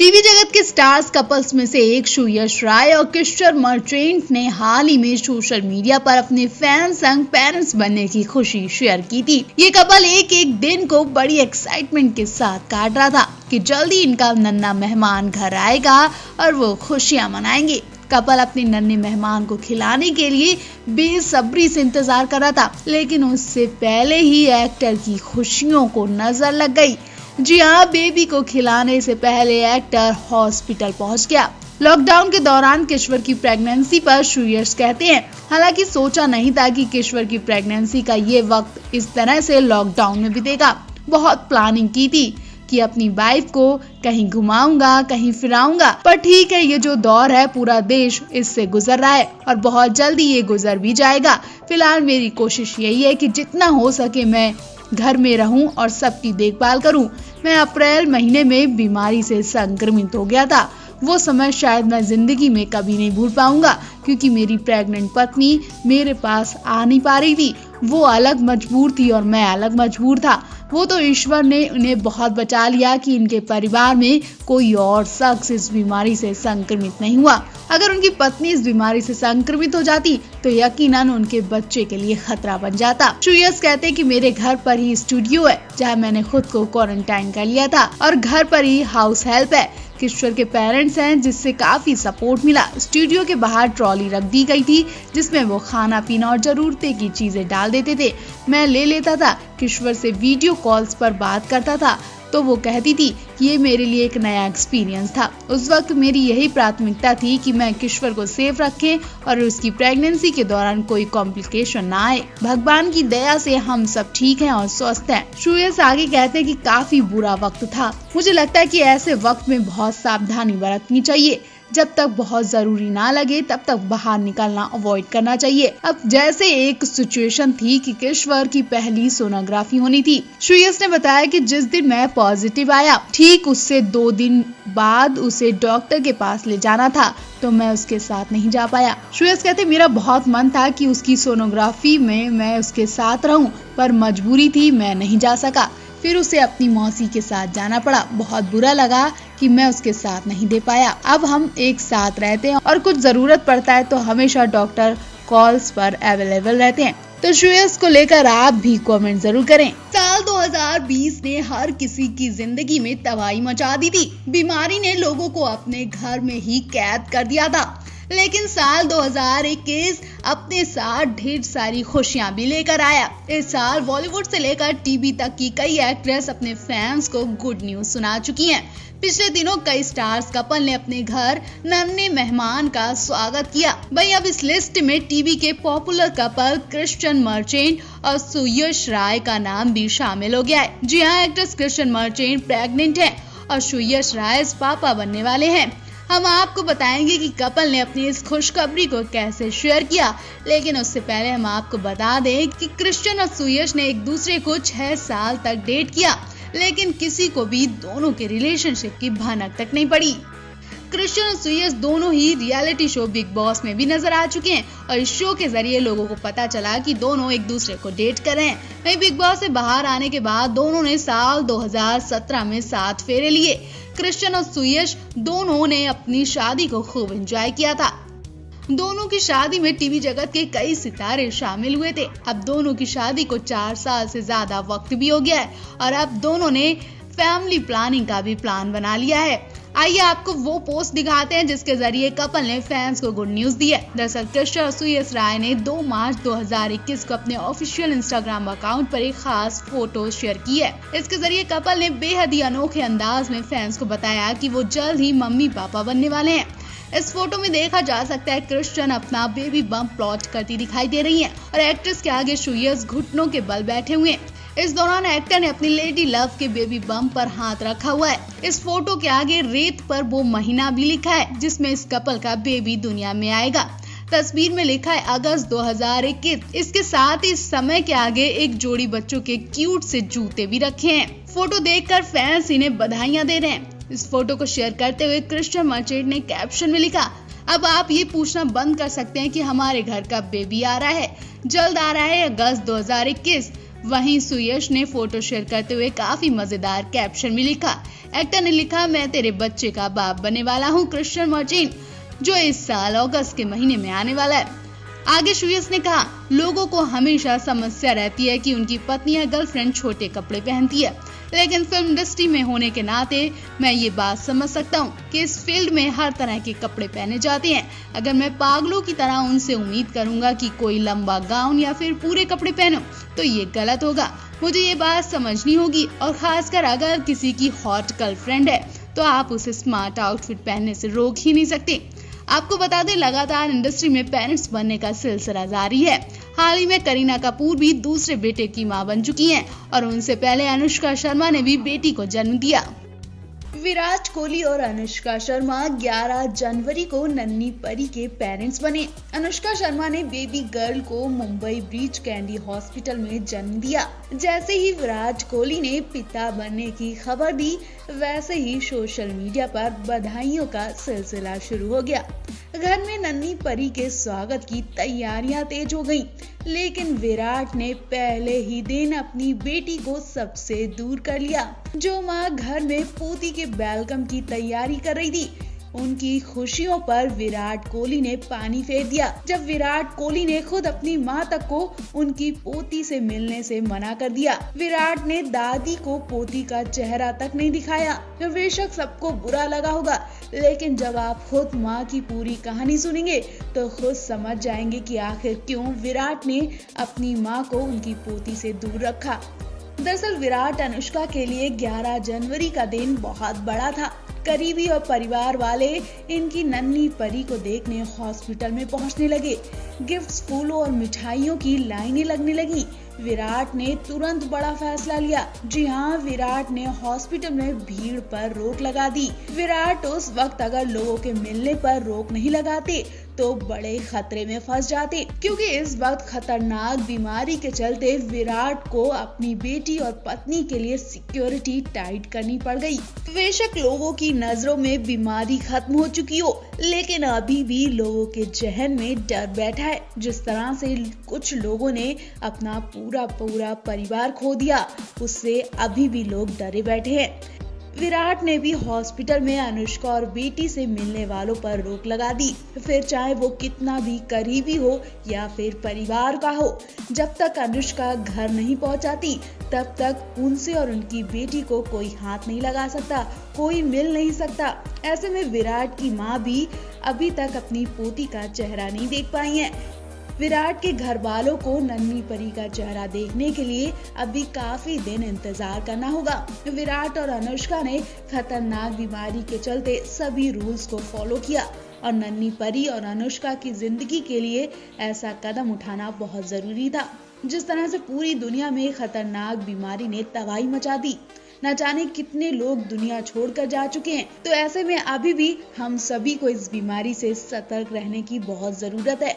TV जगत के stars couples में से एक यश राय और क्रिश्चियन मर्चेंट ने हाल ही में सोशल मीडिया पर अपने फैंस संग पेरेंट्स बनने की खुशी शेयर की थी। ये कपल एक एक दिन को बड़ी एक्साइटमेंट के साथ काट रहा था कि जल्दी इनका नन्हा मेहमान घर आएगा और वो खुशियां मनाएंगे। कपल अपने नन्हे मेहमान को खिलाने के लिए बेसब्री से इंतजार कर रहा था, लेकिन उससे पहले ही एक्टर की खुशियों को नजर लग गई। जी हाँ, बेबी को खिलाने से पहले एक्टर हॉस्पिटल पहुंच गया। लॉकडाउन के दौरान किश्वर की प्रेगनेंसी पर यश कहते हैं, हालांकि सोचा नहीं था कि किश्वर की प्रेगनेंसी का ये वक्त इस तरह से लॉकडाउन में बीतेगा। बहुत प्लानिंग की थी कि अपनी वाइफ को कहीं घुमाऊंगा, कहीं फिराऊंगा, पर ठीक है, ये जो दौर है पूरा देश इससे गुजर रहा है और बहुत जल्दी ये गुजर भी जाएगा। फिलहाल मेरी कोशिश यही है कि जितना हो सके मैं घर में रहूं और सबकी देखभाल करूं। मैं अप्रैल महीने में बीमारी से संक्रमित हो गया था। वो समय शायद मैं जिंदगी में कभी नहीं भूल पाऊंगा, क्योंकि मेरी प्रेग्नेंट पत्नी मेरे पास आ नहीं पा रही थी। वो अलग मजबूर थी और मैं अलग मजबूर था। वो तो ईश्वर ने उन्हें बहुत बचा लिया कि इनके परिवार में कोई और शख्स इस बीमारी से संक्रमित नहीं हुआ। अगर उनकी पत्नी इस बीमारी से संक्रमित हो जाती तो यकीनन उनके बच्चे के लिए खतरा बन जाता। यश कहते हैं कि मेरे घर पर ही स्टूडियो है जहाँ मैंने खुद को क्वारंटाइन कर लिया था और घर पर ही हाउस हेल्प है। किश्वर के पेरेंट्स हैं, जिससे काफी सपोर्ट मिला। स्टूडियो के बाहर ट्रॉली रख दी गई थी जिसमें वो खाना पीना और जरूरते की चीजें डाल देते थे। मैं ले लेता था। किश्वर से वीडियो कॉल्स पर बात करता था तो वो कहती थी कि ये मेरे लिए एक नया एक्सपीरियंस था। उस वक्त मेरी यही प्राथमिकता थी कि मैं किश्वर को सेफ रखें और उसकी प्रेगनेंसी के दौरान कोई कॉम्प्लिकेशन ना आए। भगवान की दया से हम सब ठीक हैं और स्वस्थ हैं। यश आगे कहते हैं कि काफी बुरा वक्त था। मुझे लगता है कि ऐसे वक्त में बहुत सावधानी बरतनी चाहिए। जब तक बहुत जरूरी ना लगे तब तक बाहर निकलना अवॉइड करना चाहिए। अब जैसे एक सिचुएशन थी कि किश्वर की पहली सोनोग्राफी होनी थी। यश ने बताया कि जिस दिन मैं पॉजिटिव आया, ठीक उससे 2 दिन बाद उसे डॉक्टर के पास ले जाना था तो मैं उसके साथ नहीं जा पाया। यश कहते मेरा बहुत मन था कि उसकी सोनोग्राफी में मैं उसके साथ रहूं, पर मजबूरी थी, मैं नहीं जा सका। फिर उसे अपनी मौसी के साथ जाना पड़ा। बहुत बुरा लगा कि मैं उसके साथ नहीं दे पाया। अब हम एक साथ रहते हैं और कुछ जरूरत पड़ता है तो हमेशा डॉक्टर कॉल्स पर अवेलेबल रहते हैं। तो यश को लेकर आप भी कमेंट जरूर करें। साल 2020 ने हर किसी की जिंदगी में तबाही मचा दी थी। बीमारी ने लोगों को अपने घर में ही कैद कर दिया था, लेकिन साल 2021 अपने साथ ढेर सारी खुशियां भी लेकर आया। इस साल बॉलीवुड से लेकर टीवी तक की कई एक्ट्रेस अपने फैंस को गुड न्यूज सुना चुकी हैं। पिछले दिनों कई स्टार्स कपल ने अपने घर नन्हे मेहमान का स्वागत किया। वहीं अब इस लिस्ट में टीवी के पॉपुलर कपल क्रिश्चियन मर्चेंट और यश राय का नाम भी शामिल हो गया है। जी हाँ, एक्ट्रेस क्रिश्चियन मर्चेंट प्रेग्नेंट है और यश राय पापा बनने वाले हैं। हम आपको बताएंगे कि कपल ने अपनी इस खुशखबरी को कैसे शेयर किया, लेकिन उससे पहले हम आपको बता दें कि क्रिश्चियन और यश ने एक दूसरे को 6 साल तक डेट किया, लेकिन किसी को भी दोनों के रिलेशनशिप की भनक तक नहीं पड़ी। क्रिश्चियन और यश दोनों ही रियलिटी शो बिग बॉस में भी नजर आ चुके हैं और इस शो के जरिए लोगों को पता चला कि दोनों एक दूसरे को डेट कर रहे हैं। वहीं बिग बॉस से बाहर आने के बाद दोनों ने साल 2017 में 7 फेरे लिए। क्रिश्चियन और यश दोनों ने अपनी शादी को खूब एंजॉय किया था। दोनों की शादी में टीवी जगत के कई सितारे शामिल हुए थे। अब दोनों की शादी को 4 साल से ज्यादा वक्त भी हो गया है और अब दोनों ने फैमिली प्लानिंग का भी प्लान बना लिया है। आइए आपको वो पोस्ट दिखाते हैं जिसके जरिए कपल ने फैंस को गुड न्यूज दी है। दरअसल क्रिश्चियन और यश राय ने 2 मार्च 2021 को अपने ऑफिशियल इंस्टाग्राम अकाउंट पर एक खास फोटो शेयर की है। इसके जरिए कपल ने बेहद ही अनोखे अंदाज में फैंस को बताया कि वो जल्द ही मम्मी पापा बनने वाले हैं। इस फोटो में देखा जा सकता है क्रिश्चियन अपना बेबी बम्प प्लॉट करती दिखाई दे रही हैं और एक्ट्रेस के आगे यश घुटनों के बल बैठे हुए हैं। इस दौरान एक्टर ने अपनी लेडी लव के बेबी बम्प पर हाथ रखा हुआ है। इस फोटो के आगे रेत पर वो महीना भी लिखा है जिसमें इस कपल का बेबी दुनिया में आएगा। तस्वीर में लिखा है अगस्त 2021। इसके साथ ही इस समय के आगे एक जोड़ी बच्चों के क्यूट से जूते भी रखे हैं। फोटो देखकर फैंस इन्हें बधाइयां दे रहे हैं। इस फोटो को शेयर करते हुए क्रिश्चियन मर्चेंट ने कैप्शन में लिखा, अब आप ये पूछना बंद कर सकते हैं कि हमारे घर का बेबी आ रहा है, जल्द आ रहा है, अगस्त 2021। वहीं सुयश ने फोटो शेयर करते हुए काफी मजेदार कैप्शन भी लिखा। एक्टर ने लिखा, मैं तेरे बच्चे का बाप बनने वाला हूँ, क्रिश्चियन मर्चेंट, जो इस साल अगस्त के महीने में आने वाला है। आगे सुयश ने कहा, लोगों को हमेशा समस्या रहती है कि उनकी पत्नी या गर्लफ्रेंड छोटे कपड़े पहनती है, लेकिन फिल्म इंडस्ट्री में होने के नाते मैं ये बात समझ सकता हूँ कि इस फील्ड में हर तरह के कपड़े पहने जाते हैं। अगर मैं पागलों की तरह उनसे उम्मीद करूंगा कि कोई लंबा गाउन या फिर पूरे कपड़े पहनो तो ये गलत होगा। मुझे ये बात समझनी होगी, और खासकर अगर किसी की हॉट गर्लफ्रेंड है तो आप उसे स्मार्ट आउटफिट पहनने से रोक ही नहीं सकते। आपको बता दें, लगातार इंडस्ट्री में पेरेंट्स बनने का सिलसिला जारी है। हाल ही में करीना कपूर भी दूसरे बेटे की मां बन चुकी हैं और उनसे पहले अनुष्का शर्मा ने भी बेटी को जन्म दिया। विराट कोहली और अनुष्का शर्मा 11 जनवरी को नन्ही परी के पेरेंट्स बने। अनुष्का शर्मा ने बेबी गर्ल को मुंबई ब्रीच कैंडी हॉस्पिटल में जन्म दिया। जैसे ही विराट कोहली ने पिता बनने की खबर दी, वैसे ही सोशल मीडिया पर बधाइयों का सिलसिला शुरू हो गया। घर में नन्ही परी के स्वागत की तैयारियां तेज हो गईं, लेकिन विराट ने पहले ही दिन अपनी बेटी को सबसे दूर कर लिया। जो मां घर में पोती के वेलकम की तैयारी कर रही थी, उनकी खुशियों पर विराट कोहली ने पानी फेर दिया। जब विराट कोहली ने खुद अपनी मां तक को उनकी पोती से मिलने से मना कर दिया। विराट ने दादी को पोती का चेहरा तक नहीं दिखाया। बेशक सबको बुरा लगा होगा, लेकिन जब आप खुद मां की पूरी कहानी सुनेंगे तो खुद समझ जाएंगे कि आखिर क्यों विराट ने अपनी मां को उनकी पोती से दूर रखा। दरअसल विराट अनुष्का के लिए 11 जनवरी का दिन बहुत बड़ा था। करीबी और परिवार वाले इनकी नन्ही परी को देखने हॉस्पिटल में पहुंचने लगे। गिफ्ट्स, फूलों और मिठाइयों की लाइनें लगने लगी। विराट ने तुरंत बड़ा फैसला लिया। जी हाँ, विराट ने हॉस्पिटल में भीड़ पर रोक लगा दी। विराट उस वक्त अगर लोगों के मिलने पर रोक नहीं लगाते तो बड़े खतरे में फंस जाते, क्योंकि इस वक्त खतरनाक बीमारी के चलते विराट को अपनी बेटी और पत्नी के लिए सिक्योरिटी टाइट करनी पड़ गई। बेशक लोगों की नजरों में बीमारी खत्म हो चुकी हो, लेकिन अभी भी लोगों के जहन में डर बैठा है। जिस तरह से कुछ लोगों ने अपना पूरा परिवार खो दिया, उससे अभी भी लोग डरे बैठे हैं। विराट ने भी हॉस्पिटल में अनुष्का और बेटी से मिलने वालों पर रोक लगा दी, फिर चाहे वो कितना भी करीबी हो या फिर परिवार का हो। जब तक अनुष्का घर नहीं पहुंचाती, तब तक उनसे और उनकी बेटी को कोई हाथ नहीं लगा सकता, कोई मिल नहीं सकता। ऐसे में विराट की मां भी अभी तक अपनी पोती का चेहरा नहीं देख पाई है। विराट के घर वालों को नन्ही परी का चेहरा देखने के लिए अभी काफी दिन इंतजार करना होगा। विराट और अनुष्का ने खतरनाक बीमारी के चलते सभी रूल्स को फॉलो किया, और नन्ही परी और अनुष्का की जिंदगी के लिए ऐसा कदम उठाना बहुत जरूरी था। जिस तरह से पूरी दुनिया में खतरनाक बीमारी ने तबाही मचा दी, न जाने कितने लोग दुनिया छोड़कर जा चुके हैं, तो ऐसे में अभी भी हम सभी को इस बीमारी से सतर्क रहने की बहुत जरूरत है।